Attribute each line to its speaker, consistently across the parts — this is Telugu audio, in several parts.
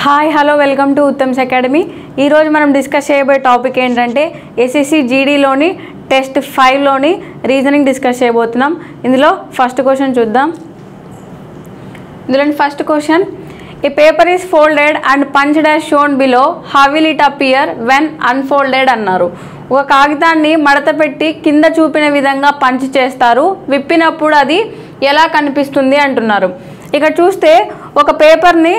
Speaker 1: Hi hello welcome to Uttam's academy. ఈరోజు మనం డిస్కస్ చేయబోయే టాపిక్ ఏంటంటే ఎస్ఎస్సి జీడీలోని టెస్ట్ 5లోని రీజనింగ్ డిస్కస్ చేయబోతున్నాం. ఇందులో ఫస్ట్ క్వశ్చన్ చూద్దాం. ఇందులోని first question, A paper is folded and punched as shown below, how will it appear when unfolded అన్నారు. ఒక కాగితాన్ని మడత పెట్టి కింద చూపిన విధంగా పంచ్ చేస్తారు, విప్పినప్పుడు అది ఎలా కనిపిస్తుంది అంటున్నారు. ఇక్కడ చూస్తే ఒక పేపర్ని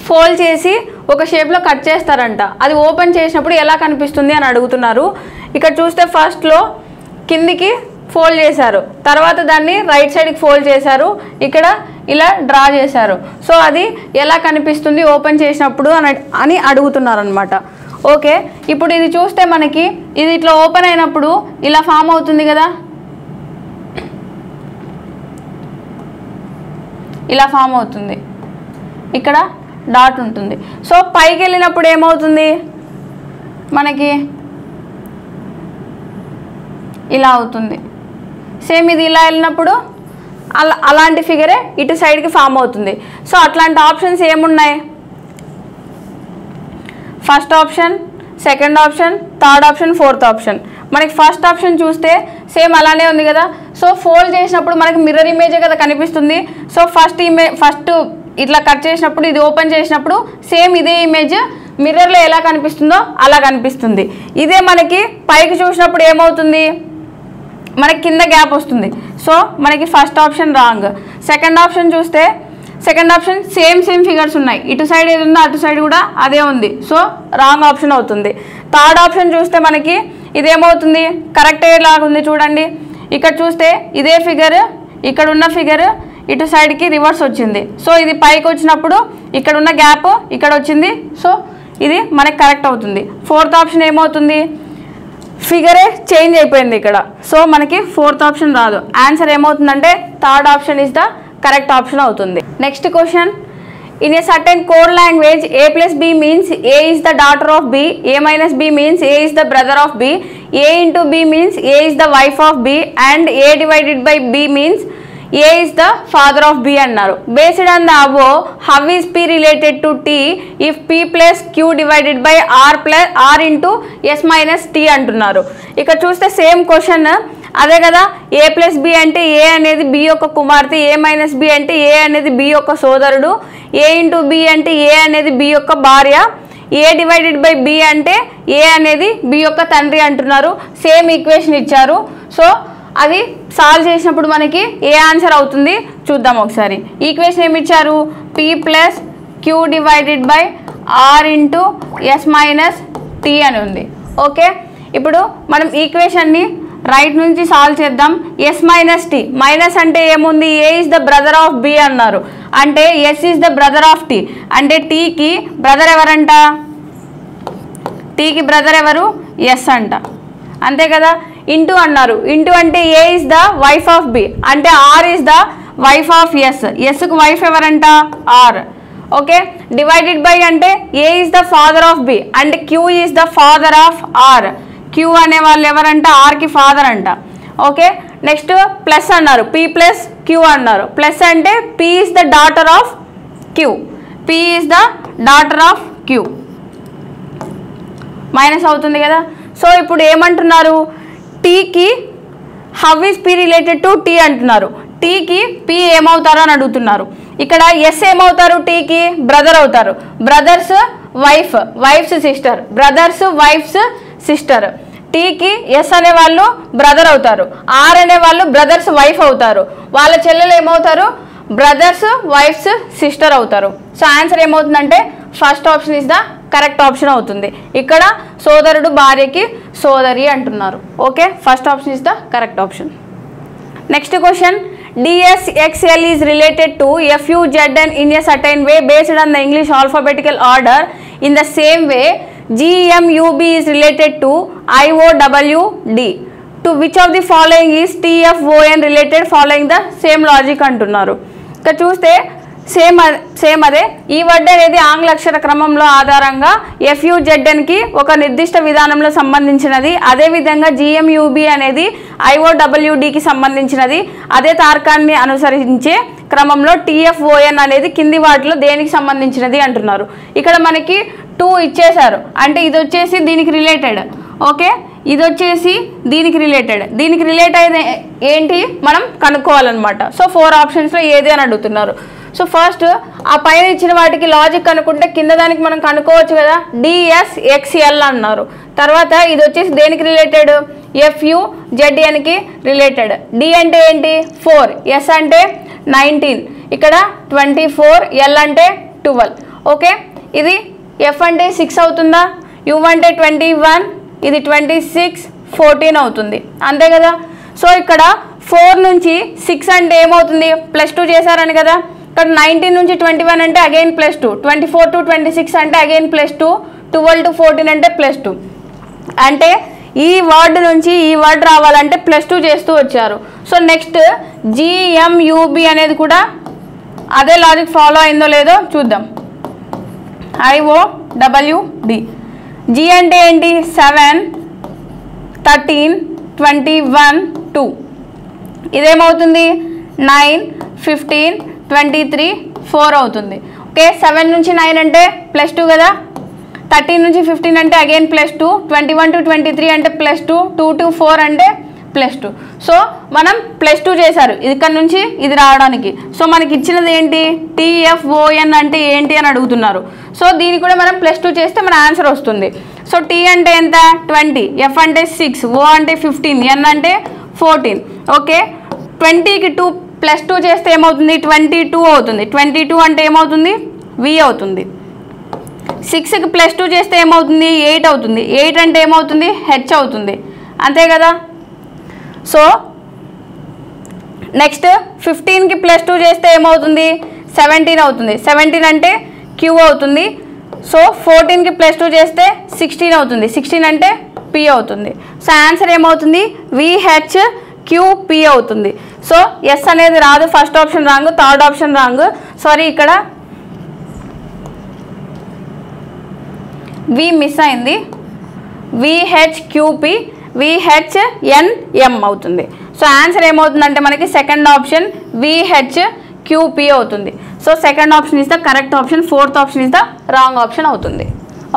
Speaker 1: ఫోల్డ్ చేసి ఒక షేప్లో కట్ చేస్తారంట, అది ఓపెన్ చేసినప్పుడు ఎలా కనిపిస్తుంది అని అడుగుతున్నారు. ఇక్కడ చూస్తే ఫస్ట్లో కిందికి ఫోల్డ్ చేశారు, తర్వాత దాన్ని రైట్ సైడ్కి ఫోల్డ్ చేశారు, ఇక్కడ ఇలా డ్రా చేశారు. సో అది ఎలా కనిపిస్తుంది ఓపెన్ చేసినప్పుడు అని అడుగుతున్నారు అనమాట. ఓకే, ఇప్పుడు ఇది చూస్తే మనకి ఇది ఇట్లా ఓపెన్ అయినప్పుడు ఇలా ఫామ్ అవుతుంది కదా, ఇలా ఫామ్ అవుతుంది, ఇక్కడ డాట్ ఉంటుంది. సో పైకి వెళ్ళినప్పుడు ఏమవుతుంది మనకి, ఇలా అవుతుంది. సేమ్ ఇది ఇలా వెళ్ళినప్పుడు అలాంటి ఫిగరే ఇటు సైడ్కి ఫామ్ అవుతుంది. సో అట్లాంటి ఆప్షన్స్ ఏమున్నాయి, first option, second option, third option, fourth option. మనకి ఫస్ట్ ఆప్షన్ చూస్తే సేమ్ అలానే ఉంది కదా. సో ఫోల్డ్ చేసినప్పుడు మనకి మిర్రర్ ఇమేజే కదా కనిపిస్తుంది. సో ఫస్ట్ ఇట్లా కట్ చేసినప్పుడు ఇది ఓపెన్ చేసినప్పుడు సేమ్ ఇదే ఇమేజ్ మిర్రర్లో ఎలా కనిపిస్తుందో అలా కనిపిస్తుంది. ఇదే మనకి పైకి చూసినప్పుడు ఏమవుతుంది, మనకి కింద గ్యాప్ వస్తుంది. సో మనకి first option wrong. Second option చూస్తే సెకండ్ ఆప్షన్ సేమ్ ఫిగర్స్ ఉన్నాయి, ఇటు సైడ్ ఏది ఉందో అటు సైడ్ కూడా అదే ఉంది. సో రాంగ్ ఆప్షన్ అవుతుంది. థర్డ్ ఆప్షన్ చూస్తే మనకి ఇదేమవుతుంది, కరెక్ట్ అయ్యేలాగా ఉంది చూడండి. ఇక్కడ చూస్తే ఇదే ఫిగర్, ఇక్కడ ఉన్న ఫిగర్ ఇటు సైడ్కి రివర్స్ వచ్చింది. సో ఇది పైకి వచ్చినప్పుడు ఇక్కడ ఉన్న గ్యాప్ ఇక్కడ వచ్చింది. సో ఇది మనకి కరెక్ట్ అవుతుంది. ఫోర్త్ ఆప్షన్ ఏమవుతుంది, ఫిగరే చేంజ్ అయిపోయింది ఇక్కడ. సో మనకి ఫోర్త్ ఆప్షన్ రాదు. ఆన్సర్ ఏమవుతుందంటే third option is the correct option అవుతుంది. Next question, in a certain code language A plus B means A is the daughter of B, A minus B means A is the brother of B, A into B means A is the wife of B, and A divided by B means A is the father of B అన్నారు. Based on the above, how is P related to T if P plus Q divided by R into S minus T అంటున్నారు. ఇక్కడ చూస్తే సేమ్ క్వశ్చన్ అదే కదా. A plus B అంటే A అనేది B యొక్క కుమార్తె, A minus B అంటే A అనేది B యొక్క సోదరుడు, A into B అంటే A అనేది B యొక్క భార్య, A డివైడెడ్ బై B అంటే A అనేది B యొక్క తండ్రి అంటున్నారు. సేమ్ ఈక్వేషన్ ఇచ్చారు. సో అది సాల్వ్ చేసినప్పుడు మనకి ఏ ఆన్సర్ అవుతుంది చూద్దాం ఒకసారి. ఈక్వేషన్ ఏమి ఇచ్చారు, P plus Q divided by R into S minus T అని ఉంది. ఓకే, ఇప్పుడు మనం ఈక్వేషన్ని రైట్ నుంచి సాల్వ్ చేద్దాం. S మైనస్ T, మైనస్ అంటే ఏముంది, A is the brother of B అన్నారు, అంటే S is the brother of T, అంటే Tకి బ్రదర్ ఎవరంట, Tకి బ్రదర్ ఎవరు, S అంట, అంతే కదా. ఇంటూ అన్నారు, ఇంటూ అంటే A is the wife of B, అంటే R is the wife of S, Sకు వైఫ్ ఎవరంట R. ఓకే, డివైడెడ్ బై అంటే A is the father of B, అంటే Q is the father of R, Q అనే వాళ్ళు ఎవరంట Rకి ఫాదర్ అంట. ఓకే, నెక్స్ట్ ప్లస్ అన్నారు, P ప్లస్ Q అన్నారు. ప్లస్ అంటే P is the daughter of Q, P is the daughter of Q, minus అవుతుంది కదా. సో ఇప్పుడు ఏమంటున్నారు, టీకి how is P related to T అంటున్నారు. టీకి P ఏమవుతారు అని అడుగుతున్నారు. ఇక్కడ S ఏమవుతారు, టీకి బ్రదర్ అవుతారు. Brother's wife, wife's sister, brother's wife's sister. టీకి S అనే వాళ్ళు బ్రదర్ అవుతారు, R అనే వాళ్ళు బ్రదర్స్ వైఫ్ అవుతారు, వాళ్ళ చెల్లెలు ఏమవుతారు, బ్రదర్స్ వైఫ్స్ సిస్టర్ అవుతారు. సో ఆన్సర్ ఏమవుతుందంటే first option is the correct option అవుతుంది. ఇక్కడ సోదరుడు భార్యకి సోదరి అంటున్నారు. Okay, first option is the correct option. Next question, DSXL is related to FUZN in a certain way based on the English alphabetical order. In the same way, GMUB is related to IOWD. To which of the following is TFON related following the same logic అంటున్నారు. ఇక్కడ చూస్తే సేమ్ అదే. ఈ వర్డ్ అనేది ఆంగ్ల అక్షర క్రమంలో ఆధారంగా FUZNకి ఒక నిర్దిష్ట విధానంలో సంబంధించినది. అదేవిధంగా GMUB అనేది IOWDకి సంబంధించినది. అదే తార్కాన్ని అనుసరించే క్రమంలో TFON అనేది కింది వాటిలో దేనికి సంబంధించినది అంటున్నారు. ఇక్కడ మనకి 2 ఇచ్చేశారు, అంటే ఇది వచ్చేసి దీనికి రిలేటెడ్. ఓకే, ఇది వచ్చేసి దీనికి రిలేట్ అయితే ఏంటి మనం కనుక్కోవాలన్నమాట. సో 4 ఆప్షన్స్లో ఏది అని అడుగుతున్నారు. సో ఫస్ట్ ఆ పైన ఇచ్చిన వాటికి లాజిక్ కనుక్కుంటే కింద దానికి మనం కనుక్కోవచ్చు కదా, DSXL అన్నారు. తర్వాత ఇది వచ్చేసి దేనికి రిలేటెడ్, FUZNకి రిలేటెడ్. D అంటే ఏంటి 4, S అంటే 19, ఇక్కడ 24, L అంటే 12. ఓకే, ఇది F అంటే 6 అవుతుందా, U అంటే 21, ఇది 26, 14 అవుతుంది, అంతే కదా. సో ఇక్కడ 4 నుంచి 6 అంటే ఏమవుతుంది, +2 చేశారని కదా. ఇక్కడ 19 నుంచి 21 అంటే అగైన్ +2, 24 to 26 అంటే అగైన్ +2, 12 to 14 అంటే +2. అంటే ఈ వర్డ్ నుంచి ఈ వర్డ్ రావాలంటే +2 చేస్తూ వచ్చారు. సో నెక్స్ట్ GMUB అనేది కూడా అదే లాజిక్ ఫాలో అయిందో లేదో చూద్దాం. IOWD. G అంటే ఏంటి 7, 13, 21, 2. ఇదేమవుతుంది 9, 15, 23, 4 అవుతుంది. ఓకే, 7 నుంచి 9 అంటే +2 కదా, 13 నుంచి 15 అంటే అగైన్ +2, 21 to 23 అంటే +2, 2 to 4 అంటే +2. సో మనం +2 చేశారు ఇక్కడ నుంచి ఇది రావడానికి. సో మనకి ఇచ్చినది ఏంటి, TFON అంటే ఏంటి అని అడుగుతున్నారు. సో దీనికి కూడా మనం +2 చేస్తే మన ఆన్సర్ వస్తుంది. సో T అంటే ఎంత 20, F అంటే 6, O అంటే 15, N అంటే 14. ఓకే, 20కి 2 +2 చేస్తే ఏమవుతుంది 22 అవుతుంది. 22 అంటే ఏమవుతుంది V అవుతుంది. 6కి +2 చేస్తే ఏమవుతుంది 8 అవుతుంది. 8 అంటే ఏమవుతుంది H అవుతుంది, అంతే కదా. సో నెక్స్ట్ 15కి +2 చేస్తే ఏమవుతుంది 17 అవుతుంది. 17 అంటే Q అవుతుంది. సో 14కి +2 చేస్తే 16 అవుతుంది. 16 అంటే P అవుతుంది. సో ఆన్సర్ ఏమవుతుంది VHQP అవుతుంది. సో ఎస్ అనేది రాదు, first option wrong, third option wrong. Sorry, ఇక్కడ V మిస్ అయింది, VHQP, VHNM అవుతుంది. సో ఆన్సర్ ఏమవుతుందంటే మనకి సెకండ్ ఆప్షన్ VHQP అవుతుంది. So second option is the correct option, fourth option is the wrong option అవుతుంది.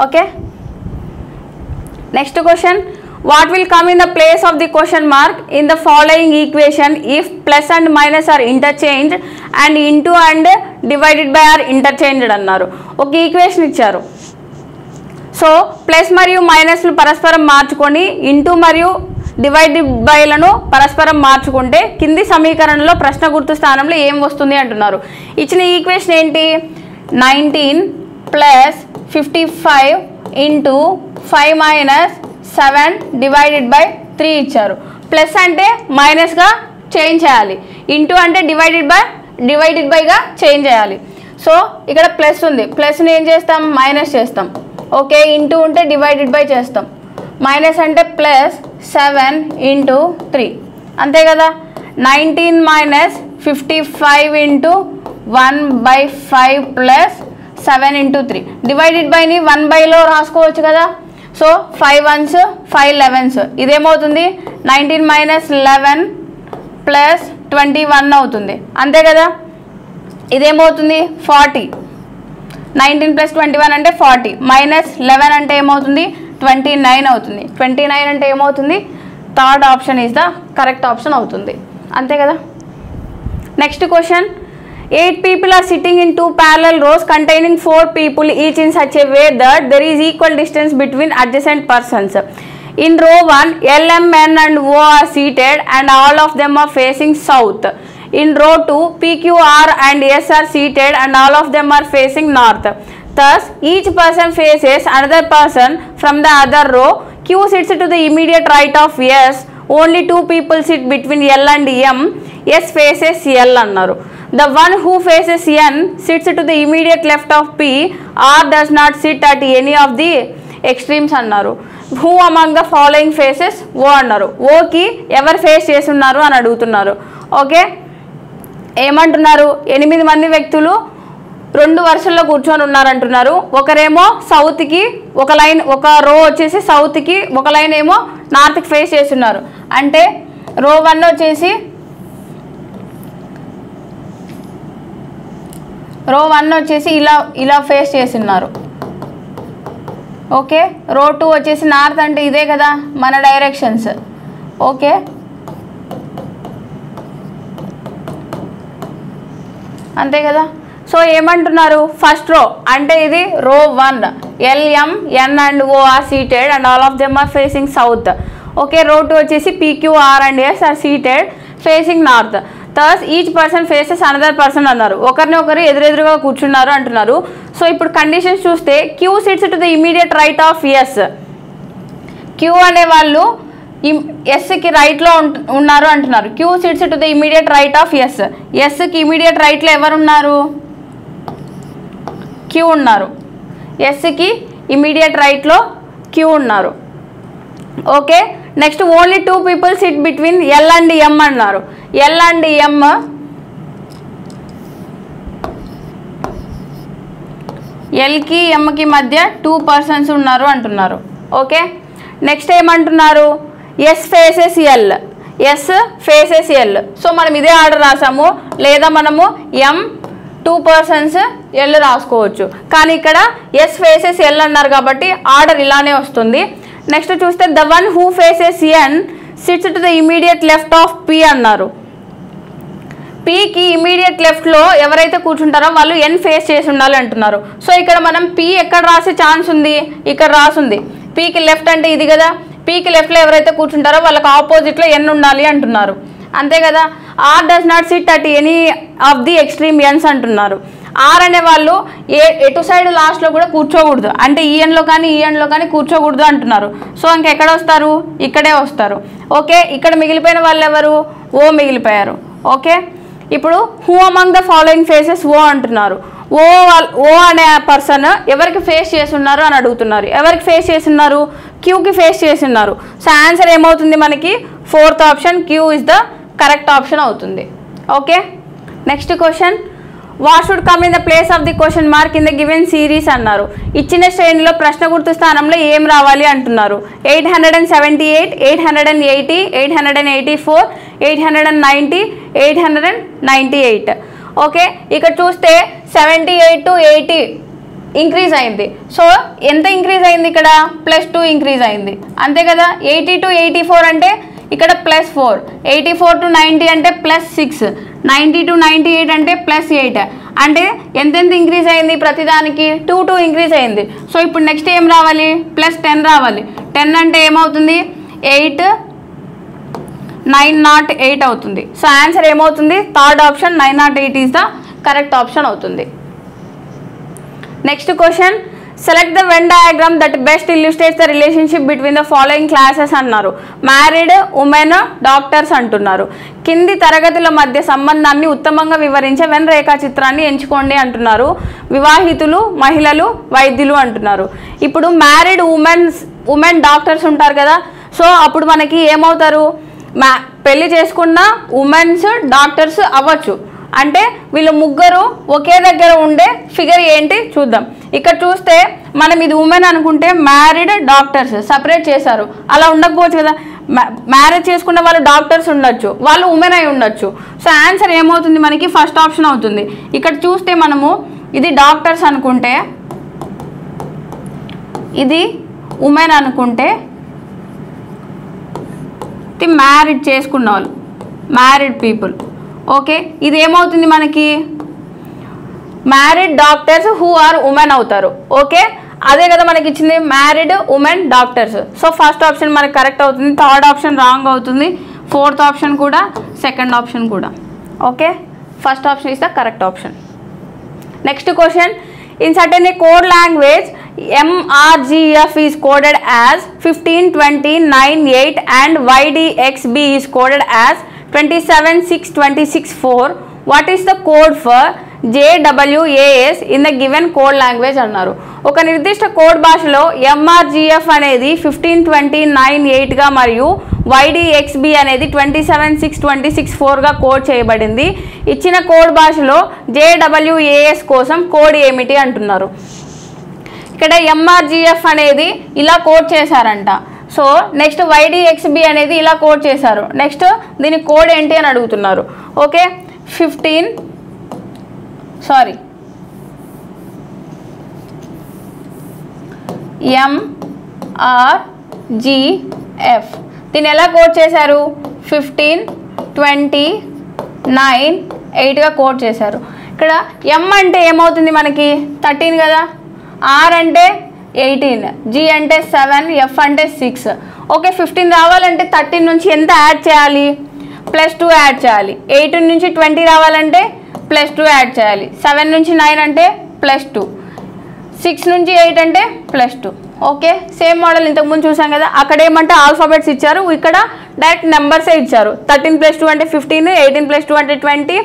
Speaker 1: Okay, next question. What will come in the place of the question mark in the following equation if plus and minus are interchanged and into and divided by are interchanged అన్నారు. ఒక ఈక్వేషన్ ఇచ్చారు. సో ప్లస్ మరియు మైనస్లు పరస్పరం మార్చుకొని ఇంటూ మరియు డివైడెడ్ బైలను పరస్పరం మార్చుకుంటే కింది సమీకరణంలో ప్రశ్న గుర్తు స్థానంలో ఏం వస్తుంది అంటున్నారు. ఇచ్చిన ఈక్వేషన్ ఏంటి, 19 + 55 × 5 - 7 డివైడెడ్ బై 3 ఇచ్చారు. ప్లస్ అంటే మైనస్గా చేంజ్ చేయాలి, ఇంటూ అంటే డివైడెడ్ బైగా చేంజ్ చేయాలి. సో ఇక్కడ ప్లస్ ఉంది, ప్లస్ని ఏం చేస్తాం మైనస్ చేస్తాం. ఓకే, ఇంటూ ఉంటే డివైడెడ్ బై చేస్తాం. మైనస్ అంటే +7 × 3, అంతే కదా. 19 - 55 × 1/5 + 7 × 3. డివైడెడ్ బైని 1/లో రాసుకోవచ్చు కదా. సో 5 1s 5 11s, ఇదేమవుతుంది 19 - 11 + 21 అవుతుంది, అంతే కదా. ఇదేమవుతుంది 40, 19 + 21 అంటే 40, -11 అంటే ఏమవుతుంది 29 అవుతుంది. 29 అంటే ఏమవుతుంది, third option is the correct option అవుతుంది, అంతే కదా. Next question. 8 people are sitting in 2 parallel rows containing 4 people each in such a way that there is equal distance between adjacent persons. In row 1, L, M, N and O are seated and all of them are facing south. In row 2, P, Q, R and S are seated and all of them are facing north. Thus, each person faces another person from the other row. Q sits to the immediate right of S. Only 2 people sit between L and M. S faces L అన్నారు. The one who faces N sits to the immediate left of P. R does not sit at any of the extremes అన్నారు. Who among the following faces O అన్నారు. ఓకి ఎవరు ఫేస్ చేస్తున్నారు అని అడుగుతున్నారు. ఓకే, ఏమంటున్నారు, 8 మంది వ్యక్తులు 2 వరుసల్లో కూర్చొని ఉన్నారంటున్నారు. ఒకరేమో సౌత్కి ఒక లైన్, ఒక రో వచ్చేసి సౌత్కి, ఒక లైన్ ఏమో నార్త్కి ఫేస్ చేస్తున్నారు. అంటే రో 1 వచ్చేసి రో 1 వచ్చేసి ఇలా ఫేస్ చేస్తున్నారు. ఓకే, రో 2 వచ్చేసి నార్త్ అంటే ఇదే కదా మన డైరెక్షన్స్. ఓకే, అంతే కదా. సో ఏమంటున్నారు, ఫస్ట్ రో అంటే ఇది రో 1 L, M, N and O are seated and all of them are facing south. Okay, రో 2 వచ్చేసి P, Q, R and S are seated facing north. thus each person faces another person అన్నారు. ఒకరిని ఒకరు ఎదురెదురుగా కూర్చున్నారు అంటున్నారు. సో ఇప్పుడు కండిషన్స్ చూస్తే Q sits to the immediate right of S. Q అనే వాళ్ళు ఎస్కి రైట్లో ఉన్నారు అంటున్నారు. Q sits to the immediate right of S. ఎస్కి ఇమీడియట్ రైట్లో ఎవరున్నారు, Q ఉన్నారు. ఎస్కి ఇమీడియట్ రైట్లో Q ఉన్నారు. Okay, next only 2 people sit between L and M అన్నారు. L అండ్ M Lకి Mకి మధ్య 2 persons ఉన్నారు అంటున్నారు. ఓకే, నెక్స్ట్ ఏమంటున్నారు, S faces L. S faces L. So మనం ఇదే ఆర్డర్ రాసాము, లేదా మనము M 2 persons L రాసుకోవచ్చు. కానీ ఇక్కడ S ఫేసెస్ L అన్నారు కాబట్టి ఆర్డర్ ఇలానే వస్తుంది. నెక్స్ట్ చూస్తే the one who faces N sits to the immediate left of P అన్నారు. Pకి ఇమీడియట్ లెఫ్ట్లో ఎవరైతే కూర్చుంటారో వాళ్ళు N ఫేస్ చేసి ఉండాలి అంటున్నారు. సో ఇక్కడ మనం P ఎక్కడ రాసే ఛాన్స్ ఉంది, ఇక్కడ రాసుంది. Pకి లెఫ్ట్ అంటే ఇది కదా, Pకి లెఫ్ట్లో ఎవరైతే కూర్చుంటారో వాళ్ళకి ఆపోజిట్లో N ఉండాలి అంటున్నారు. అంతే కదా. R does not sit at any of the extreme ends అంటున్నారు. R అనే వాళ్ళు ఎటు సైడ్ లాస్ట్లో కూడా కూర్చోకూడదు, అంటే ఈ ఎండ్లో కానీ ఈ ఎండ్లో కానీ కూర్చోకూడదు అంటున్నారు. సో ఇంకెక్కడ వస్తారు, ఇక్కడే వస్తారు. ఓకే, ఇక్కడ మిగిలిపోయిన వాళ్ళు ఎవరు, ఓ మిగిలిపోయారు. ఓకే, ఇప్పుడు who among the following faces O అంటున్నారు. ఓ అనే పర్సన్ ఎవరికి ఫేస్ చేస్తున్నారు అని అడుగుతున్నారు. ఎవరికి ఫేస్ చేస్తున్నారు, క్యూకి ఫేస్ చేస్తున్నారు. సో ఆన్సర్ ఏమవుతుంది మనకి, 4th option Q is the correct option అవుతుంది. Okay, next question, what should come in the place of the question mark in the given series అన్నారు. ఇచ్చిన శ్రేణిలో ప్రశ్న గుర్తు స్థానంలో ఏం రావాలి అంటున్నారు. 878, 880, 884, 890, 898. ఓకే, ఇక్కడ చూస్తే 78 to 80 ఇంక్రీజ్ అయింది. సో ఎంత ఇంక్రీజ్ అయింది, ఇక్కడ +2 ఇంక్రీజ్ అయింది. అంతే కదా. 80 to 84 అంటే ఇక్కడ +4, 84 to 90 అంటే +6, 90 to 98 అంటే +8. అంటే ఎంతెంత ఇంక్రీజ్ అయింది, ప్రతిదానికి 2 ఇంక్రీజ్ అయింది. సో ఇప్పుడు నెక్స్ట్ ఏం రావాలి, +10 రావాలి. 10 అంటే ఏమవుతుంది, 8, 908 అవుతుంది. సో ఆన్సర్ ఏమవుతుంది, 3rd option 908 is the correct option అవుతుంది. Next question, select the Venn diagram that best illustrates the relationship between the following classes అన్నారు. మ్యారీడ్, ఉమెన్, డాక్టర్స్ అంటున్నారు. కింది తరగతుల మధ్య సంబంధాన్ని ఉత్తమంగా వివరించే వెన్ రేఖాచిత్రాన్ని ఎంచుకోండి అంటున్నారు. వివాహితులు, మహిళలు, వైద్యులు అంటున్నారు. ఇప్పుడు మ్యారీడ్, ఉమెన్, డాక్టర్స్ ఉంటారు కదా. సో అప్పుడు మనకి ఏమవుతారు, పెళ్లి చేసుకున్న ఉమెన్స్ డాక్టర్స్ అవ్వచ్చు. అంటే వీళ్ళు ముగ్గురు ఒకే దగ్గర ఉండే ఫిగర్ ఏంటి చూద్దాం. ఇక్కడ చూస్తే మనం ఇది ఉమెన్ అనుకుంటే మ్యారీడ్, డాక్టర్స్ సపరేట్ చేశారు. అలా ఉండకపోవచ్చు కదా, మ్యారేజ్ చేసుకున్న వాళ్ళు డాక్టర్స్ ఉండొచ్చు, వాళ్ళు ఉమెన్ అయి ఉండొచ్చు. సో ఆన్సర్ ఏమవుతుంది మనకి, ఫస్ట్ ఆప్షన్ అవుతుంది. ఇక్కడ చూస్తే మనము ఇది డాక్టర్స్ అనుకుంటే, ఇది ఉమెన్ అనుకుంటే, ఇది మ్యారీడ్ చేసుకున్న వాళ్ళు, మ్యారీడ్ పీపుల్. ఓకే, ఇది ఏమవుతుంది మనకి, married doctors who are women అవుతారు. ఓకే, అదే కదా మనకి ఇచ్చింది, married, women, doctors. So first option మనకి కరెక్ట్ అవుతుంది, 3rd ఆప్షన్ రాంగ్ అవుతుంది, 4th ఆప్షన్ కూడా, 2nd ఆప్షన్ కూడా. Okay, first option is the correct option. Next question, in certain a code language MRGF is coded as 15, 20, 9, 8 and YDXB is coded as 27, 6, 26, 4. What is the code for JWAS in the given code language అన్నారు. ఒక నిర్దిష్ట కోడ్ భాషలో MRGF అనేది 15, 20, 9, 8గా మరియు YDXB అనేది 27, 6, 26, 4గా కోడ్ చేయబడింది. ఇచ్చిన కోడ్ భాషలో JWAS కోసం కోడ్ ఏమిటి అంటున్నారు. ఇక్కడ MRGF అనేది ఇలా కోడ్ చేశారంట. సో నెక్స్ట్ YDXB అనేది ఇలా కోడ్ చేశారు. నెక్స్ట్ దీని కోడ్ ఏంటి అని అడుగుతున్నారు. Okay, 15 MRGF. దీన్ని ఎలా కోడ్ చేశారు? 15, 20, 9, 8గా కోడ్ చేశారు. ఇక్కడ M అంటే ఏమవుతుంది మనకి? 13 కదా, R అంటే 18, G అంటే 7, F అంటే 6. ఓకే, 15 రావాలంటే 13 నుంచి ఎంత యాడ్ చేయాలి? +2 యాడ్ చేయాలి. 18 నుంచి 20 రావాలంటే +2 యాడ్ చేయాలి. 7 నుంచి 9 అంటే +2, 6 నుంచి 8 అంటే +2. ఓకే, సేమ్ మోడల్ ఇంతకుముందు చూసాం కదా. అక్కడ ఏమంటే ఆల్ఫాబెట్స్ ఇచ్చారు, ఇక్కడ డైరెక్ట్ నెంబర్సే ఇచ్చారు. 13 + 2 అంటే 15, 18 + 2 అంటే 20,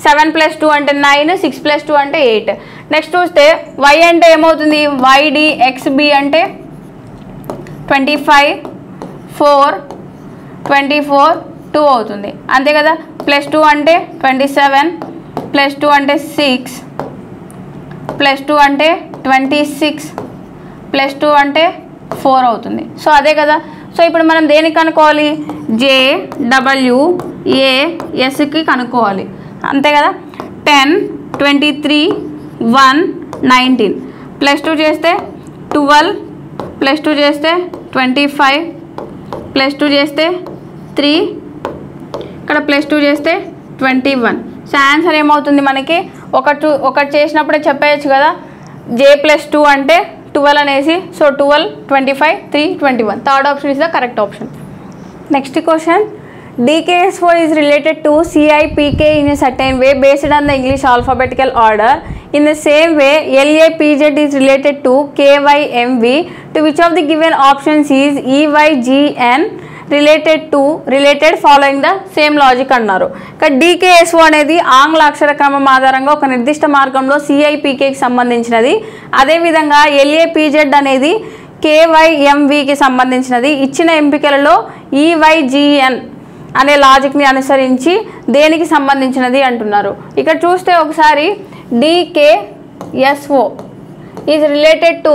Speaker 1: 7 + 2 అంటే 9, 6 + 2 అంటే 8. నెక్స్ట్ చూస్తే Y అంటే ఏమవుతుంది? YDXB అంటే 25, 4, 24, 2 అవుతుంది. అంతే కదా. +2 అంటే 27, +2 అంటే 6, +2 అంటే 26, +2 అంటే 4 అవుతుంది. సో అదే కదా. సో ఇప్పుడు మనం దేనికి కనుక్కోవాలి? JWASకి కనుక్కోవాలి. అంతే కదా. 10, 23, 1, 19, +2 చేస్తే 12, +2 చేస్తే 25, +2 చేస్తే 3, ఇక్కడ +2 చేస్తే 21. సో ఆన్సర్ ఏమవుతుంది మనకి? ఒకటి చేసినప్పుడే చెప్పేయచ్చు కదా, J+2 అంటే 12 అనేసి. So 12, 25, 3, 21. Third option is the correct option. Next question. DKSO is related to CIPK in a certain way based on the English alphabetical order. In the same way, LAPZ is related to KYMV. To which of the given options is EYGN related following the same logic అన్నారు. ఇక్కడ DKSO అనేది ఆంగ్ల అక్షర క్రమం ఆధారంగా ఒక నిర్దిష్ట మార్గంలో CIPKకి సంబంధించినది. అదేవిధంగా LAPZ అనేది KYMVకి సంబంధించినది. ఇచ్చిన ఎంపికలలో EYGN అనే లాజిక్ని అనుసరించి దేనికి సంబంధించినది అంటున్నారు. ఇక్కడ చూస్తే ఒకసారి DKSO is related to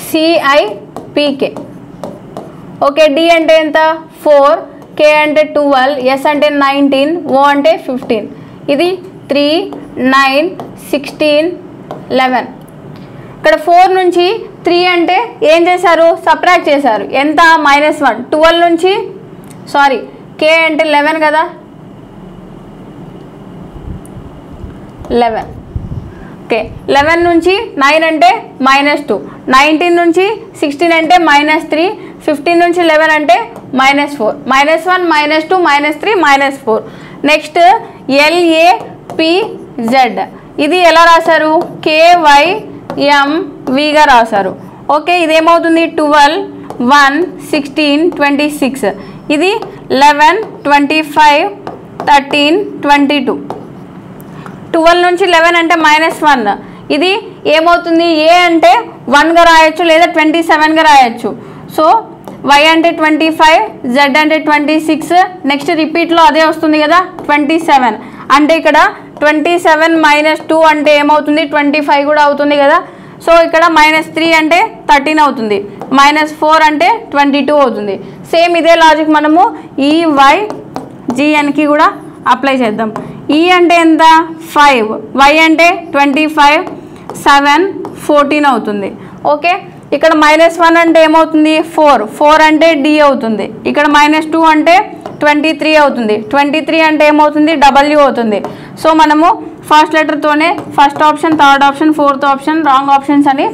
Speaker 1: CIPK. Okay, D అంటే ఎంత? 4, K అంటే 12, S అంటే 19, O అంటే 15. ఇది 3, 9, 16, 11. ఇక్కడ 4 నుంచి 3 అంటే ఏం చేశారు? సబ్ట్రాక్ట్ చేశారు. ఎంత? -1. 12 నుంచి K అంటే 11 కదా, 11. ఓకే, 11 నుంచి 9 అంటే -2, 19 నుంచి 16 అంటే -3, 15 నుంచి 11 అంటే -4, -1, -2, -3, -4. నెక్స్ట్ LAPZ, ఇది ఎలా రాశారు? KYMVగా రాశారు. ఓకే, ఇదేమవుతుంది? 12, 1, 16, 26. ఇది 11, 25, 13, 22. 12 నుంచి 11 అంటే -1. ఇది ఏమవుతుంది? A అంటే 1గా రాయొచ్చు లేదా 27గా రాయొచ్చు. సో Y అంటే 25, Z అంటే 26. నెక్స్ట్ రిపీట్లో అదే వస్తుంది కదా, 27. అంటే ఇక్కడ 27 - 2 అంటే ఏమవుతుంది? 25 కూడా అవుతుంది కదా. సో ఇక్కడ -3 అంటే 13 అవుతుంది, -4 అంటే 22 అవుతుంది. సేమ్ ఇదే లాజిక్ మనము EYGNకి కూడా అప్లై చేద్దాం. E అంటే ఎంత? 5, Y అంటే 25, 7, 14 అవుతుంది. ఓకే, ఇక్కడ -1 అంటే ఏమవుతుంది? 4 అంటే D అవుతుంది. ఇక్కడ -2 అంటే 23 అవుతుంది. 23 అంటే ఏమవుతుంది? W అవుతుంది. సో మనము ఫస్ట్ లెటర్తోనే first option, third option, fourth option wrong options అని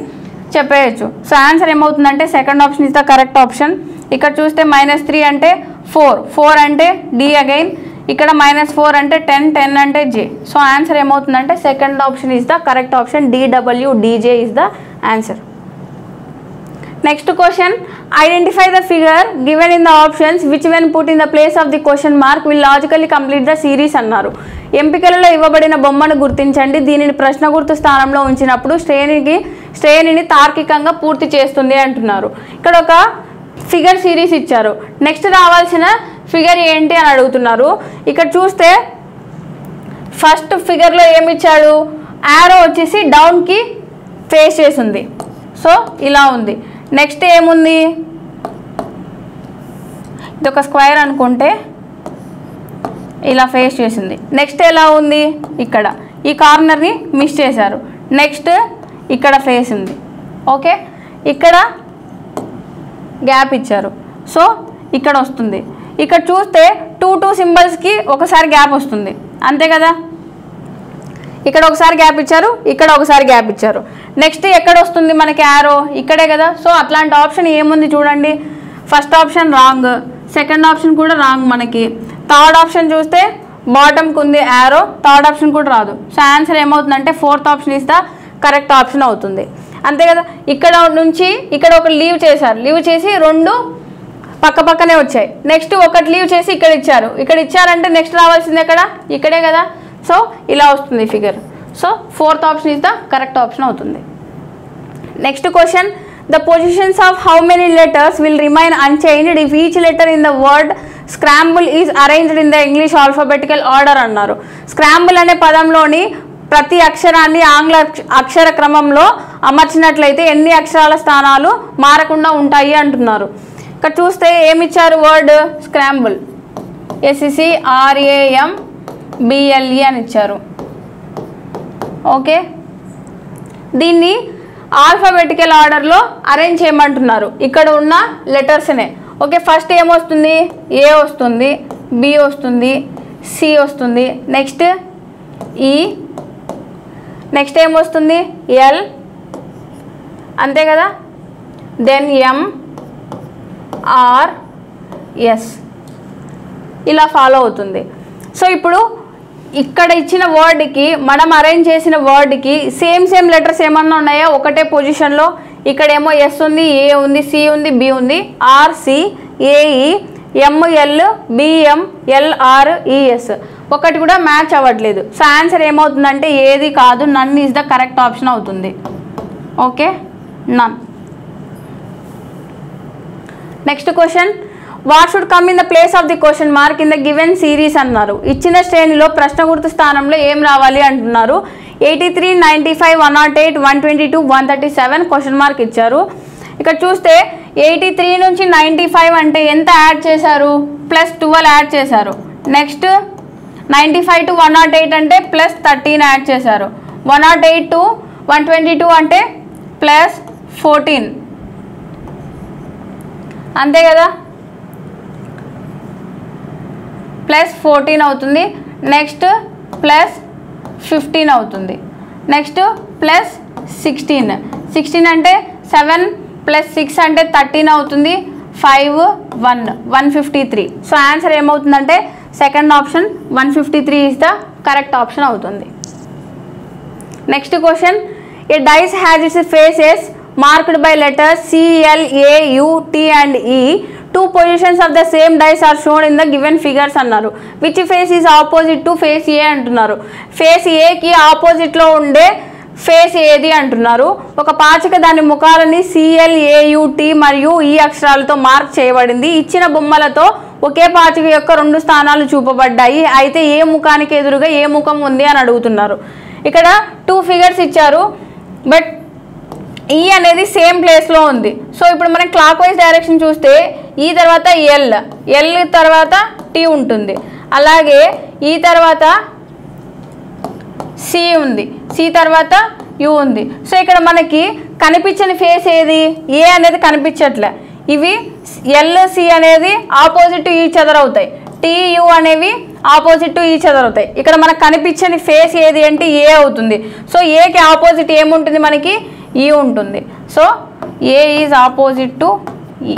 Speaker 1: చెప్పేయచ్చు. సో ఆన్సర్ ఏమవుతుందంటే second option is the correct option. ఇక్కడ చూస్తే -3 అంటే 4 అంటే D అగైన్. ఇక్కడ -4 అంటే 10 అంటే J. సో ఆన్సర్ ఏమవుతుందంటే second option is the correct option. DWDJ is the answer. Next question. Identify the figure given in the options which when put in the place of the question mark will logically complete the series అన్నారు. ఎంపికలలో ఇవ్వబడిన బొమ్మను గుర్తించండి. దీనిని ప్రశ్న గుర్తు స్థానంలో ఉంచినప్పుడు శ్రేణిని తార్కికంగా పూర్తి చేస్తుంది అంటున్నారు. ఇక్కడ ఒక ఫిగర్ సిరీస్ ఇచ్చారు. నెక్స్ట్ రావాల్సిన ఫిగర్ ఏంటి అని అడుగుతున్నారు. ఇక్కడ చూస్తే ఫస్ట్ ఫిగర్లో ఏమి ఇచ్చాడు? యారో వచ్చేసి డౌన్కి ఫేస్ చేసింది. సో ఇలా ఉంది. నెక్స్ట్ ఏముంది? ఇది ఒక స్క్వేర్ అనుకుంటే ఇలా ఫేస్ చేసింది. నెక్స్ట్ ఎలా ఉంది? ఇక్కడ ఈ కార్నర్ని మిస్ చేశారు. నెక్స్ట్ ఇక్కడ ఫేస్ ఉంది. ఓకే, ఇక్కడ గ్యాప్ ఇచ్చారు, సో ఇక్కడ వస్తుంది. ఇక్కడ చూస్తే 2 సింబల్స్కి ఒకసారి గ్యాప్ వస్తుంది, అంతే కదా. ఇక్కడ ఒకసారి గ్యాప్ ఇచ్చారు, ఇక్కడ ఒకసారి గ్యాప్ ఇచ్చారు. నెక్స్ట్ ఎక్కడ వస్తుంది మనకి యారో? ఇక్కడే కదా. సో అట్లాంటి ఆప్షన్ ఏముంది చూడండి. First option wrong, second option కూడా రాంగ్ మనకి. థర్డ్ ఆప్షన్ చూస్తే బాటమ్కి ఉంది యారో, థర్డ్ ఆప్షన్ కూడా రాదు. సో ఆన్సర్ ఏమవుతుందంటే fourth option is the correct option అవుతుంది, అంతే కదా. ఇక్కడ నుంచి ఇక్కడ ఒక లీవ్ చేశారు, లీవ్ చేసి 2 పక్క పక్కనే వచ్చాయి. నెక్స్ట్ ఒకటి లీవ్ చేసి ఇక్కడ ఇచ్చారు, ఇక్కడ ఇచ్చారంటే నెక్స్ట్ రావాల్సింది ఎక్కడ? ఇక్కడే కదా. సో ఇలా వస్తుంది figure. So fourth option is the correct option అవుతుంది. Next question, the positions of how many letters will remain unchanged if each letter in the word scramble is arranged in the English alphabetical order అన్నారు. స్క్రాంబుల్ అనే పదంలోని ప్రతి అక్షరాన్ని ఆంగ్ల అక్షర క్రమంలో అమర్చినట్లయితే ఎన్ని అక్షరాల స్థానాలు మారకుండా ఉంటాయి అంటున్నారు. ఇక్కడ చూస్తే ఏమిచ్చారు? వర్డ్ స్క్రాంబుల్, SCRAMBLE అని ఇచ్చారు. ఓకే, దీన్ని ఆల్ఫాబెటికల్ ఆర్డర్లో అరేంజ్ చేయమంటున్నారు. ఇక్కడ ఉన్న లెటర్స్నే. ఓకే, ఫస్ట్ ఏమొస్తుంది? ఏ వస్తుంది, బి వస్తుంది, సి వస్తుంది, నెక్స్ట్ ఈ, నెక్స్ట్ ఏమొస్తుంది? ఎల్, అంతే కదా. దెన్ ఎం, ఆర్, ఎస్, ఇలా ఫాలో అవుతుంది. సో ఇప్పుడు ఇక్కడ ఇచ్చిన వర్డ్కి మనం అరేంజ్ చేసిన వర్డ్కి సేమ్ లెటర్స్ ఏమన్నా ఉన్నాయా ఒకటే పొజిషన్లో? ఇక్కడేమో ఎస్ ఉంది, ఏ ఉంది, సి ఉంది, బి ఉంది, R, C, AE, ML, BM, LR, ES ఒకటి కూడా మ్యాచ్ అవ్వట్లేదు. సో ఆన్సర్ ఏమవుతుందంటే ఏది కాదు, none is the correct option అవుతుంది. Okay, none. Next question, what should come in the place of the question mark in the given series అన్నారు. ఇచ్చిన శ్రేణిలో ప్రశ్న గుర్తు స్థానంలో ఏం రావాలి అంటున్నారు. 83, 95, 108, 122, 137 క్వశ్చన్ మార్క్ ఇచ్చారు. ఇక్కడ చూస్తే 83 నుంచి 95 అంటే ఎంత యాడ్ చేశారు? +12 యాడ్ చేశారు. నెక్స్ట్ 95 to 108 అంటే +13 యాడ్ చేశారు. 108 to 122 అంటే +14, అంతే కదా. +14 అవుతుంది. నెక్స్ట్ +15 అవుతుంది. నెక్స్ట్ +16 అంటే 7 + 6 అంటే 13 అవుతుంది. 5, 1, 153. సో ఆన్సర్ ఏమవుతుందంటే second option 153 is the correct option అవుతుంది. Next question, a dice has its faces marked by letters C, L, A, U, T and E. 2 positions of the same dice are shown in the given figures అన్నారు. Which face is opposite to face A అంటున్నారు. ఫేస్ ఏకి ఆపోజిట్లో ఉండే ఫేస్ ఏది అంటున్నారు. ఒక పాచిక దాని ముఖాలని CLAUT మరియు ఈ అక్షరాలతో మార్క్ చేయబడింది. ఇచ్చిన బొమ్మలతో ఒకే పాచిక యొక్క 2 స్థానాలు చూపబడ్డాయి. అయితే ఏ ముఖానికి ఎదురుగా ఏ ముఖం ఉంది అని అడుగుతున్నారు. ఇక్కడ 2 ఫిగర్స్ ఇచ్చారు, బట్ ఈ అనేది సేమ్ ప్లేస్లో ఉంది. సో ఇప్పుడు మనం క్లాక్ వైజ్ డైరెక్షన్ చూస్తే ఈ తర్వాత ఎల్ తర్వాత టీ ఉంటుంది, అలాగే ఈ తర్వాత సి ఉంది, సి తర్వాత యు ఉంది. సో ఇక్కడ మనకి కనిపించని ఫేస్ ఏది? ఏ అనేది కనిపించట్లే. ఇవి ఎల్-సి అనేది ఆపోజిట్ టు ఈచ్ అదర్ అవుతాయి, టీ-యు అనేవి ఆపోజిట్ టు ఈచ్ అదర్ అవుతాయి. ఇక్కడ మనకు కనిపించని ఫేస్ ఏది అంటే ఏ అవుతుంది. సో ఏకి ఆపోజిట్ ఏముంటుంది? మనకి ఈ ఉంటుంది. So A is opposite to E.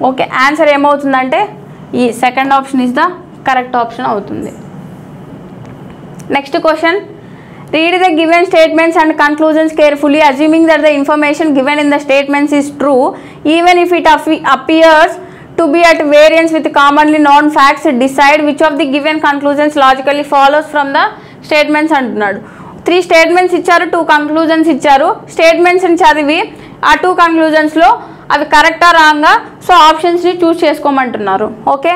Speaker 1: Okay, answer ఏమవుతుందంటే E second option is the correct option అవుతుంది. Next question, read the given statements and conclusions carefully assuming that the information given in the statements is true even if it appears to be at variance with commonly known facts. Decide which of the given conclusions logically follows from the statements అంటున్నాడు. 3 స్టేట్మెంట్స్ ఇచ్చారు, 2 కంక్లూజన్స్ ఇచ్చారు. స్టేట్మెంట్స్ని చదివి ఆ 2 కంక్లూజన్స్లో అవి కరెక్టా రాంగా, సో ఆప్షన్స్ని చూస్ చేసుకోమంటున్నారు. ఓకే,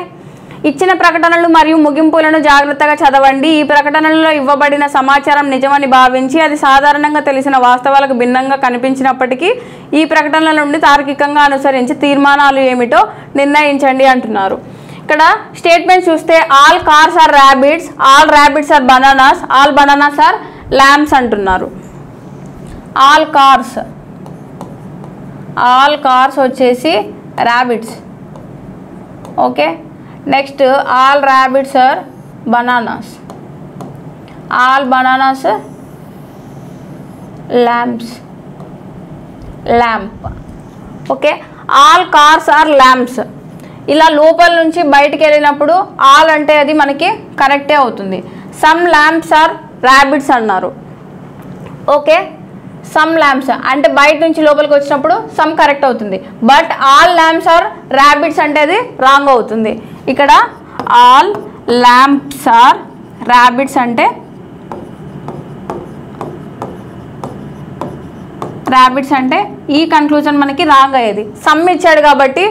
Speaker 1: ఇచ్చిన ప్రకటనలు మరియు ముగింపులను జాగ్రత్తగా చదవండి. ఈ ప్రకటనలలో ఇవ్వబడిన సమాచారం నిజమని భావించి అది సాధారణంగా తెలిసిన వాస్తవాలకు భిన్నంగా కనిపించినప్పటికీ ఈ ప్రకటనల నుండి తార్కికంగా అనుసరించి తీర్మానాలు ఏమిటో నిర్ణయించండి అంటున్నారు. ఇక్కడ స్టేట్మెంట్స్ చూస్తే all cars are rabbits, all rabbits are bananas, all bananas are lamps అంటున్నారు. ఆల్ కార్స్ వచ్చేసి rabbits. Okay, next all rabbits are bananas. All bananas lamp. Okay, all cars are lamps. ఇలా లోపల నుంచి బయటికి వెళ్ళినప్పుడు ఆల్ అంటే అది మనకి కరెక్టే అవుతుంది. సమ్ ల్యాంప్స్ ఆర్ ర్యాబిట్స్ అన్నారు. ఓకే, సమ్ ల్యాంప్స్ అంటే బయట నుంచి లోపలికి వచ్చినప్పుడు సమ్ కరెక్ట్ అవుతుంది. But all lamps are rabbits అంటే అది రాంగ్ అవుతుంది. ఇక్కడ ఆల్ ల్యాంప్స్ ఆర్ ర్యాబిట్స్ అంటే ఈ కన్క్లూజన్ మనకి రాంగ్ అయ్యేది. సమ్ ఇచ్చాడు కాబట్టి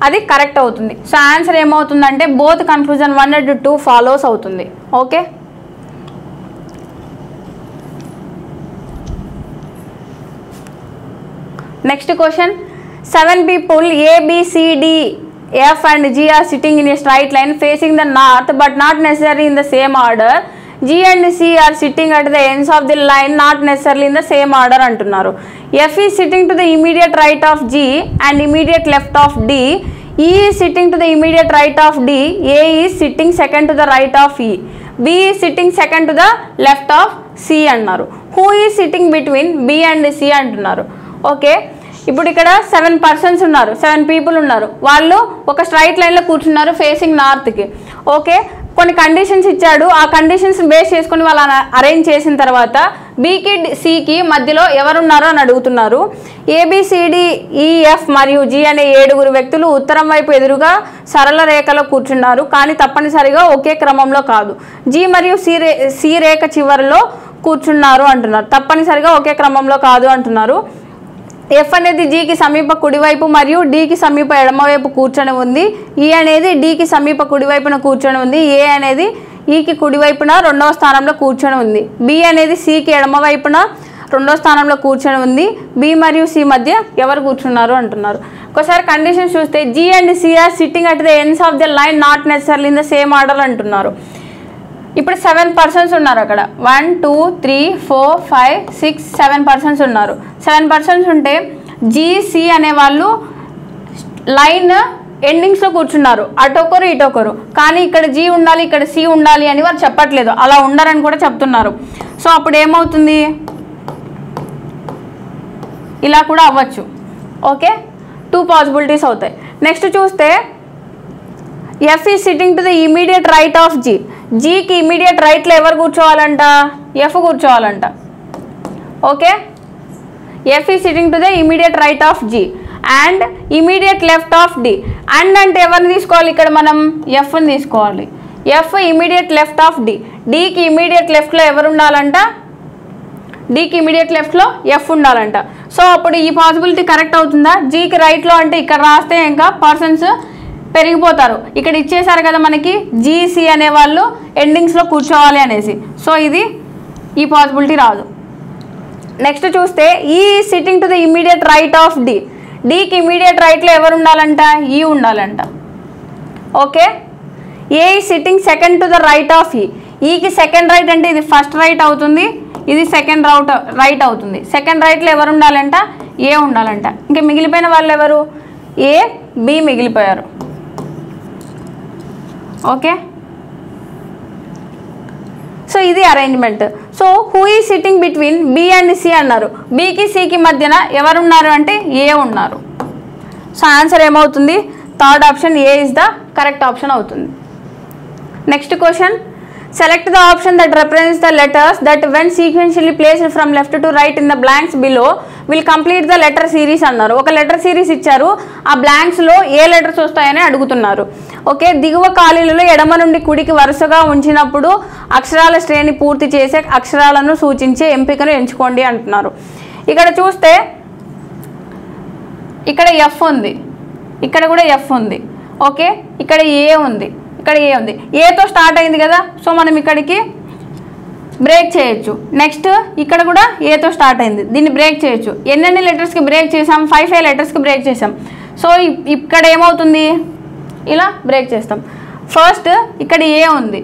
Speaker 1: అది కరెక్ట్ అవుతుంది. సో ఆన్సర్ ఏమవుతుందంటే బోత్ కన్క్లూజన్ 1 and 2 ఫాలోస్ అవుతుంది. Okay, next question. 7 people A, B, C, D, F and G are sitting in a straight line facing the north but not necessarily in the same order. G and C are sitting at the ends of the line not necessarily in the same order అంటున్నారు. F is sitting to the immediate right of G and immediate left of D. E is sitting to the immediate right of D. A is sitting second to the right of E. B is sitting second to the left of C అన్నారు. Who is sitting between B and C అంటున్నారు. ఓకే, ఇప్పుడు ఇక్కడ 7 persons ఉన్నారు, 7 people ఉన్నారు. వాళ్ళు ఒక స్ట్రైట్ లైన్లో కూర్చున్నారు ఫేసింగ్ నార్త్కి. ఓకే, కొన్ని కండిషన్స్ ఇచ్చాడు. ఆ కండిషన్స్ బేస్ చేసుకొని వాళ్ళు అరేంజ్ చేసిన తర్వాత బీకి సికి మధ్యలో ఎవరున్నారో అని అడుగుతున్నారు. ABCDEF మరియు G అనే 7 వ్యక్తులు ఉత్తరం వైపు ఎదురుగా సరళ రేఖలో కూర్చున్నారు, కానీ తప్పనిసరిగా ఒకే క్రమంలో కాదు. G మరియు C రేఖ చివరిలో కూర్చున్నారు అంటున్నారు. తప్పనిసరిగా ఒకే క్రమంలో కాదు అంటున్నారు. F అనేది Gకి సమీప కుడివైపు మరియు Dకి సమీప ఎడమవైపు కూర్చొని ఉంది. E అనేది Dకి సమీప కుడివైపున కూర్చొని ఉంది. A అనేది Eకి కుడివైపున 2వ స్థానంలో కూర్చొని ఉంది. B అనేది Cకి ఎడమవైపున 2వ స్థానంలో కూర్చొని ఉంది. B మరియు C మధ్య ఎవరు కూర్చున్నారు అంటున్నారు. ఒకసారి కండిషన్స్ చూస్తే G and C are sitting at the ends of the line not necessarily in the same order అంటున్నారు. ఇప్పుడు 7 persons ఉన్నారు అక్కడ. 1 2 3 4 5 6 7 persons ఉన్నారు. 7 persons ఉంటే GC అనే వాళ్ళు లైన్ ఎండింగ్స్లో కూర్చున్నారు, అటొకరు ఇటొకరు. కానీ ఇక్కడ G ఉండాలి, ఇక్కడ C ఉండాలి అని వారు చెప్పట్లేదు, అలా ఉండరని కూడా చెప్తున్నారు. సో అప్పుడు ఏమవుతుంది, ఇలా కూడా అవ్వచ్చు. ఓకే, 2 పాసిబిలిటీస్ అవుతాయి. నెక్స్ట్ చూస్తే F is sitting to the immediate right of G. Gకి ఇమీడియట్ రైట్లో ఎవరు కూర్చోవాలంట, F కూర్చోవాలంట. Okay, F is sitting to the immediate right of G and immediate left of D. And అంటే ఎవరిని తీసుకోవాలి, ఇక్కడ మనం Fని తీసుకోవాలి. F immediate left of D. Dకి ఇమీడియట్ లెఫ్ట్లో ఎవరు ఉండాలంట, Dకి ఇమీడియట్ లెఫ్ట్లో F ఉండాలంట. సో అప్పుడు ఈ పాసిబిలిటీ కరెక్ట్ అవుతుందా. Gకి రైట్లో అంటే ఇక్కడ రాస్తే ఇంకా పర్సన్స్ పెరిగిపోతారు. ఇక్కడ ఇచ్చేసారు కదా మనకి GC అనే వాళ్ళు ఎండింగ్స్లో కూర్చోవాలి అనేసి. సో ఇది ఈ పాసిబిలిటీ రాదు. నెక్స్ట్ చూస్తే E sitting to the immediate right of D. Dకి ఇమీడియట్ రైట్లో ఎవరు ఉండాలంట, E ఉండాలంట. Okay, A sitting second to the right of E. ఈకి సెకండ్ రైట్ అంటే ఇది ఫస్ట్ రైట్ అవుతుంది, ఇది సెకండ్ రైట్ అవుతుంది. సెకండ్ రైట్లో ఎవరు ఉండాలంట, ఏ ఉండాలంట. ఇంకా మిగిలిపోయిన వాళ్ళు ఎవరు, ఏ బి మిగిలిపోయారు. ఓకే, సో ఇది arrangement. So who is sitting between B and C అన్నారు. బికి సికి మధ్యన ఎవరు ఉన్నారు అంటే ఏ ఉన్నారు. సో ఆన్సర్ ఏమవుతుంది, third option A is the correct option అవుతుంది. Next question, select the option that represents the letters that when sequentially placed from left to right in the blanks below will complete the letter series అన్నారు. ఒక లెటర్ సిరీస్ ఇచ్చారు, ఆ బ్లాంక్స్లో ఏ లెటర్స్ వస్తాయని అడుగుతున్నారు. ఓకే, దిగువ ఖాళీలలో ఎడమ నుండి కుడికి వరుసగా ఉంచినప్పుడు అక్షరాల శ్రేణి పూర్తి చేసే అక్షరాలను సూచించే ఎంపికను ఎంచుకోండి అంటున్నారు. ఇక్కడ చూస్తే ఇక్కడ ఎఫ్ ఉంది, ఇక్కడ కూడా ఎఫ్ ఉంది. ఓకే, ఇక్కడ ఏ ఉంది, ఇక్కడ ఏ ఉంది. ఏతో స్టార్ట్ అయింది కదా, సో మనం ఇక్కడికి బ్రేక్ చేయొచ్చు. నెక్స్ట్ ఇక్కడ కూడా ఏతో స్టార్ట్ అయింది, దీన్ని బ్రేక్ చేయొచ్చు. ఎన్నెన్ని లెటర్స్కి బ్రేక్ చేసాం, 5 లెటర్స్కి బ్రేక్ చేసాం. సో ఇక్కడ ఏమవుతుంది, ఇలా బ్రేక్ చేస్తాం. ఫస్ట్ ఇక్కడ ఏ ఉంది,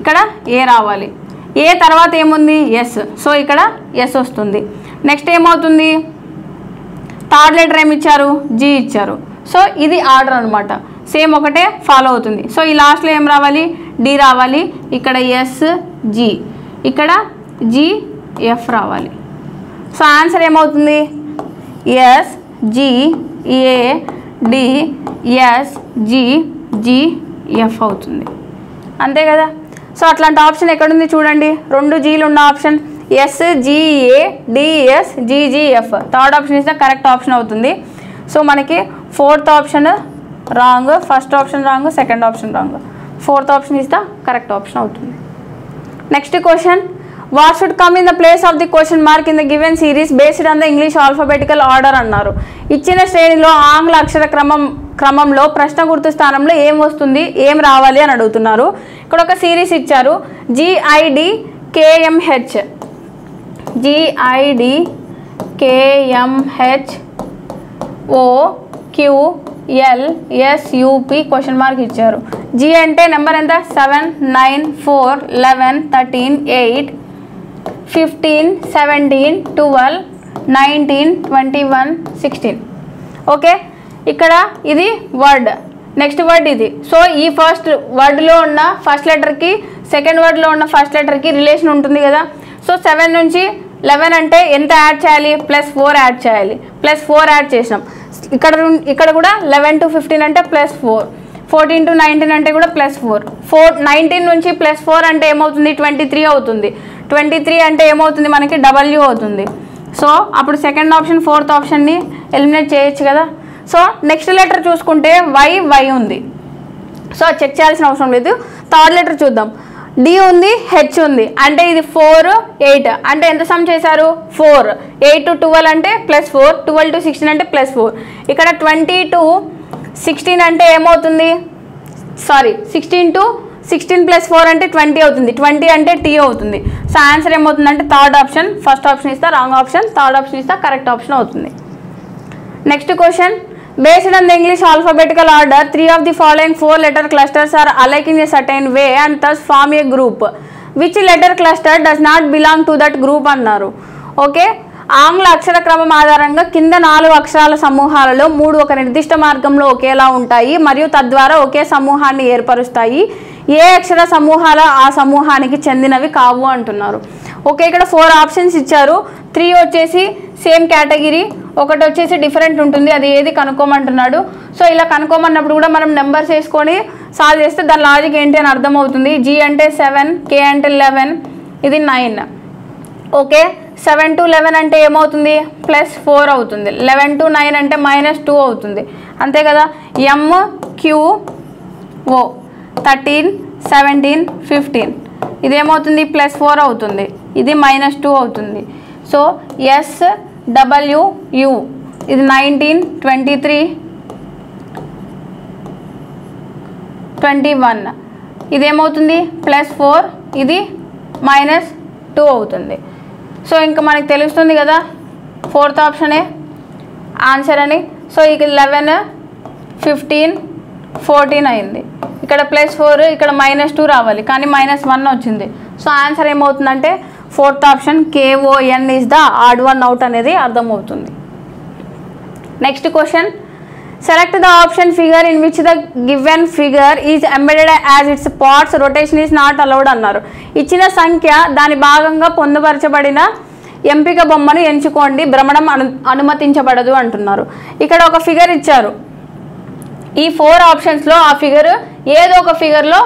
Speaker 1: ఇక్కడ ఏ రావాలి. ఏ తర్వాత ఏముంది, ఎస్. సో ఇక్కడ ఎస్ వస్తుంది. నెక్స్ట్ ఏమవుతుంది, థర్డ్ లెటర్ ఏమి ఇచ్చారు, జీ ఇచ్చారు. సో ఇది ఆర్డర్ అనమాట, సేమ్ ఒకటే ఫాలో అవుతుంది. సో ఈ లాస్ట్లో ఏం రావాలి, డి రావాలి, ఇక్కడ ఎస్ జీ, ఇక్కడ జీ ఎఫ్ రావాలి. సో ఆన్సర్ ఏమవుతుంది, S G A D S G G F అవుతుంది, అంతే కదా. సో అట్లాంటి ఆప్షన్ ఎక్కడుంది చూడండి, 2 జీలు ఉన్న option S GA DS GGF. Third option is the correct option అవుతుంది. సో మనకి fourth option wrong, first option wrong, second option wrong, fourth option is the correct option అవుతుంది. Next question, what should come in the place of the question mark in the given series based on the English alphabetical order అన్నారు. ఇచ్చిన శ్రేణిలో ఆంగ్ల అక్షర క్రమంలో ప్రశ్న గుర్తు స్థానంలో ఏం వస్తుంది, ఏం రావాలి అని అడుగుతున్నారు. ఇక్కడ ఒక సిరీస్ ఇచ్చారు, GID KMH, GID KMH OQLSUP question mark ఇచ్చారు. జీ అంటే నెంబర్ ఎంత, 7 9 4 11 13 8 15 17 12 19 21 16. ఓకే, ఇక్కడ ఇది వర్డ్, నెక్స్ట్ వర్డ్ ఇది. సో ఈ ఫస్ట్ వర్డ్లో ఉన్న ఫస్ట్ లెటర్కి సెకండ్ వర్డ్లో ఉన్న ఫస్ట్ లెటర్కి రిలేషన్ ఉంటుంది కదా. సో 7 నుంచి 11 అంటే ఎంత యాడ్ చేయాలి, +4 యాడ్ చేయాలి, +4 యాడ్ చేసినాం. ఇక్కడ కూడా 11 to 15 అంటే +4, 14 to 19 అంటే కూడా +4, 19 నుంచి +4 అంటే ఏమవుతుంది, 23 అవుతుంది. 23 అంటే ఏమవుతుంది మనకి, W అవుతుంది. సో అప్పుడు సెకండ్ ఆప్షన్ ఫోర్త్ ఆప్షన్ని ఎలిమినేట్ చేయొచ్చు కదా. సో నెక్స్ట్ లెటర్ చూసుకుంటే వై ఉంది. సో చెక్ చేయాల్సిన అవసరం లేదు. థర్డ్ లెటర్ చూద్దాం, డి ఉంది, హెచ్ ఉంది, అంటే ఇది 4 8 అంటే ఎంత సమ్ చేశారు, 4 8 to 12 అంటే +4, 12 to 16 అంటే +4. ఇక్కడ 20 to 16 అంటే ఏమవుతుంది, 16 to 16 + 4 అంటే 20 అవుతుంది, 20 అంటే టీ అవుతుంది. సో ఆన్సర్ ఏమవుతుందంటే థర్డ్ ఆప్షన్, ఫస్ట్ ఆప్షన్ ఇస్తా రాంగ్ ఆప్షన్, థర్డ్ ఆప్షన్ ఇస్తా కరెక్ట్ ఆప్షన్ అవుతుంది. Next question, based on the English alphabetical order 3 of the following 4 letter clusters are alike in a certain way and thus form a group. Which letter cluster does not belong to that group అన్నారు. ఓకే, ఆంగ్ల అక్షర క్రమం ఆధారంగా కింద 4 అక్షరాల సమూహాలలో 3 ఒక నిర్దిష్ట మార్గంలో ఒకేలా ఉంటాయి మరియు తద్వారా ఒకే సమూహాన్ని ఏర్పరుస్తాయి. ఏ అక్షర సమూహాల ఆ సమూహానికి చెందినవి కావు అంటున్నారు. ఓకే, ఇక్కడ 4 ఆప్షన్స్ ఇచ్చారు. 3 వచ్చేసి సేమ్ కేటగిరీ, ఒకటి వచ్చేసి డిఫరెంట్ ఉంటుంది, అది ఏది కనుక్కోమంటున్నాడు. సో ఇలా కనుక్కోమన్నప్పుడు కూడా మనం నెంబర్స్ వేసుకొని సాల్వ్ చేస్తే దాని లాజిక్ ఏంటి అని అర్థమవుతుంది. జీ అంటే 7, కే అంటే 11, ఇది 9. ఓకే, 7 to 11 అంటే ఏమవుతుంది, +4 అవుతుంది. 11 to 9 అంటే -2 అవుతుంది, అంతే కదా. MQO 13 17 15 ఇదేమవుతుంది, +4 అవుతుంది, ఇది -2 అవుతుంది. సో SWU ఇది 19 23 21 ఇదేమవుతుంది, +4 ఇది -2 అవుతుంది. సో ఇంకా మనకు తెలుస్తుంది కదా ఫోర్త్ ఆప్షనే ఆన్సర్ అని. సో ఇక 11 15 14 అయింది, ఇక్కడ +4 ఇక్కడ -2 రావాలి కానీ -1 వచ్చింది. సో ఆన్సర్ ఏమవుతుందంటే fourth option KON is the odd one out అనేది అర్థమవుతుంది. Next question, select the option figure in which the given figure is embedded as it's parts rotation is not allowed అన్నారు. ఇచ్చిన సంఖ్య దాని భాగంగా పొందుపరచబడిన ఎంపిక బొమ్మను ఎంచుకోండి, భ్రమణం అనుమతించబడదు అంటున్నారు. ఇక్కడ ఒక ఫిగర్ ఇచ్చారు, ఈ 4 ఆప్షన్స్లో ఆ ఫిగర్ ఏదో ఒక ఫిగర్లో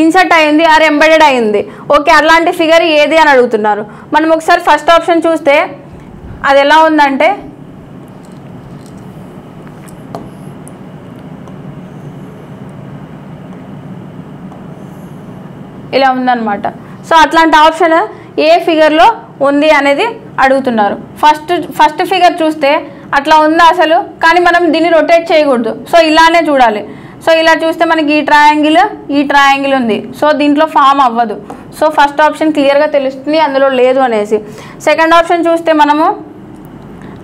Speaker 1: ఇన్సర్ట్ అయింది ఆర్ ఎంబెడెడ్ అయింది. ఓకే, అలాంటి ఫిగర్ ఏది అని అడుగుతున్నారు. మనం ఒకసారి ఫస్ట్ ఆప్షన్ చూస్తే అది ఎలా ఉందంటే ఇలా ఉందన్నమాట. సో అట్లాంటి ఆప్షన్ ఏ ఫిగర్లో ఉంది అనేది అడుగుతున్నారు. ఫస్ట్ ఫిగర్ చూస్తే అట్లా ఉందా అసలు, కానీ మనం దీన్ని రొటేట్ చేయకూడదు. సో ఇలానే చూడాలి. సో ఇలా చూస్తే మనకి ఈ ట్రయాంగిల్ ఉంది, సో దీంట్లో ఫామ్ అవ్వదు. సో ఫస్ట్ ఆప్షన్ క్లియర్గా తెలుస్తుంది అందులో లేదు అనేసి. సెకండ్ ఆప్షన్ చూస్తే మనము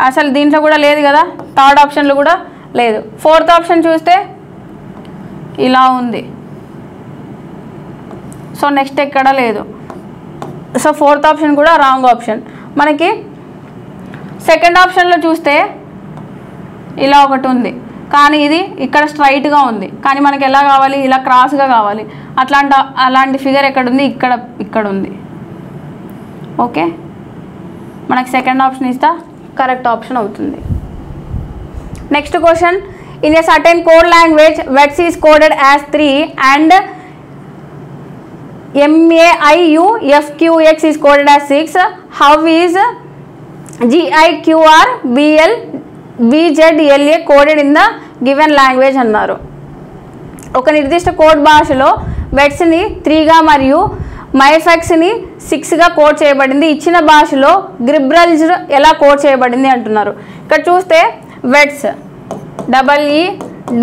Speaker 1: అసలు దీంట్లో కూడా లేదు కదా, థర్డ్ ఆప్షన్లో కూడా లేదు. ఫోర్త్ ఆప్షన్ చూస్తే ఇలా ఉంది, సో నెక్స్ట్ ఎక్కడ లేదు. సో ఫోర్త్ ఆప్షన్ కూడా రాంగ్ ఆప్షన్. మనకి సెకండ్ ఆప్షన్లో చూస్తే ఇలా ఒకటి ఉంది, కానీ ఇది ఇక్కడ స్ట్రైట్గా ఉంది, కానీ మనకి ఎలా కావాలి, ఇలా క్రాస్గా కావాలి. అలాంటి ఫిగర్ ఎక్కడ ఉంది, ఇక్కడ ఉంది. ఓకే, మనకి సెకండ్ ఆప్షన్ ఇస్తా కరెక్ట్ ఆప్షన్ అవుతుంది. Next question, in a certain code language vets is coded as 3 and MAIUFQX is coded as 6. How is GIQRBLVZLA coded in the given language అన్నారు. ఒక నిర్దిష్ట కోడ్ భాషలో వెట్స్ని 3గా మరియు మైఫెక్స్ని 6గా కోడ్ చేయబడింది. ఇచ్చిన భాషలో గిబ్రల్జ్ ఎలా కోడ్ చేయబడింది అంటున్నారు. ఇక్కడ చూస్తే వెట్స్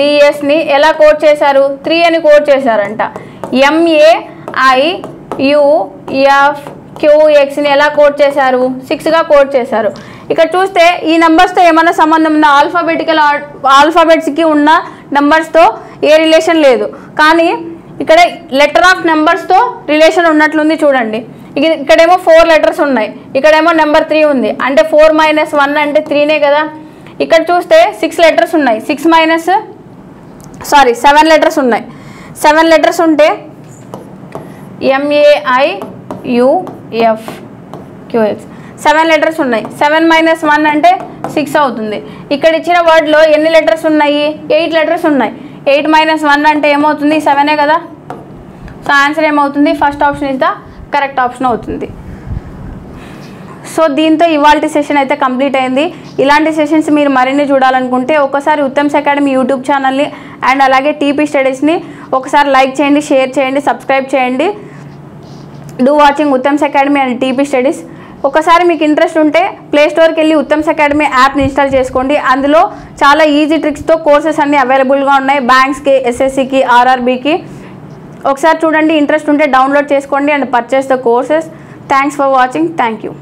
Speaker 1: EEDSని ఎలా కోడ్ చేశారు, 3 అని కోడ్ చేశారంట. MAIUFQXని ఎలా కోడ్ చేశారు, 6గా కోడ్ చేశారు. ఇక్కడ చూస్తే ఈ నెంబర్స్తో ఏమైనా సంబంధం ఉందా, ఆల్ఫాబెట్స్కి ఉన్న నెంబర్స్తో ఏ రిలేషన్ లేదు, కానీ ఇక్కడ లెటర్ ఆఫ్ నెంబర్స్తో రిలేషన్ ఉన్నట్లుంది. చూడండి, ఇక్కడేమో 4 లెటర్స్ ఉన్నాయి, ఇక్కడేమో నెంబర్ 3 ఉంది, అంటే 4 - 1 అంటే 3నే కదా. ఇక్కడ చూస్తే 6 లెటర్స్ ఉన్నాయి, 7 లెటర్స్ ఉన్నాయి. 7 లెటర్స్ ఉంటే MAIUFQX 7 లెటర్స్ ఉన్నాయి. 7 - 1 అంటే 6 అవుతుంది. ఇక్కడ ఇచ్చిన వర్డ్లో ఎన్ని లెటర్స్ ఉన్నాయి, 8 లెటర్స్ ఉన్నాయి. 8 - 1 అంటే ఏమవుతుంది, 7ఏ కదా. సో ఆన్సర్ ఏమవుతుంది, first option is the correct option అవుతుంది. సో దీంతో ఇవాల్టి సెషన్ అయితే కంప్లీట్ అయింది. ఇలాంటి సెషన్స్ మీరు మరిన్ని చూడాలనుకుంటే ఒకసారి ఉత్తమ్స్ అకాడమీ యూట్యూబ్ ఛానల్ని అండ్ అలాగే టీపీ స్టడీస్ని ఒకసారి లైక్ చేయండి, షేర్ చేయండి, సబ్స్క్రైబ్ చేయండి. Do watching Uttam's Academy and TP Studies. ఒకసారి మీకు ఇంట్రెస్ట్ ఉంటే ప్లేస్టోర్కి వెళ్ళి ఉత్తమ్స్ అకాడమీ యాప్ని ఇన్స్టాల్ చేసుకోండి. అందులో చాలా ఈజీ ట్రిక్స్తో కోర్సెస్ అన్నీ అవైలబుల్గా ఉన్నాయి, బ్యాంక్స్కి, SSCకి, RRBకి. ఒకసారి చూడండి, ఇంట్రెస్ట్ ఉంటే డౌన్లోడ్ చేసుకోండి and purchase the courses. Thanks for watching. Thank you.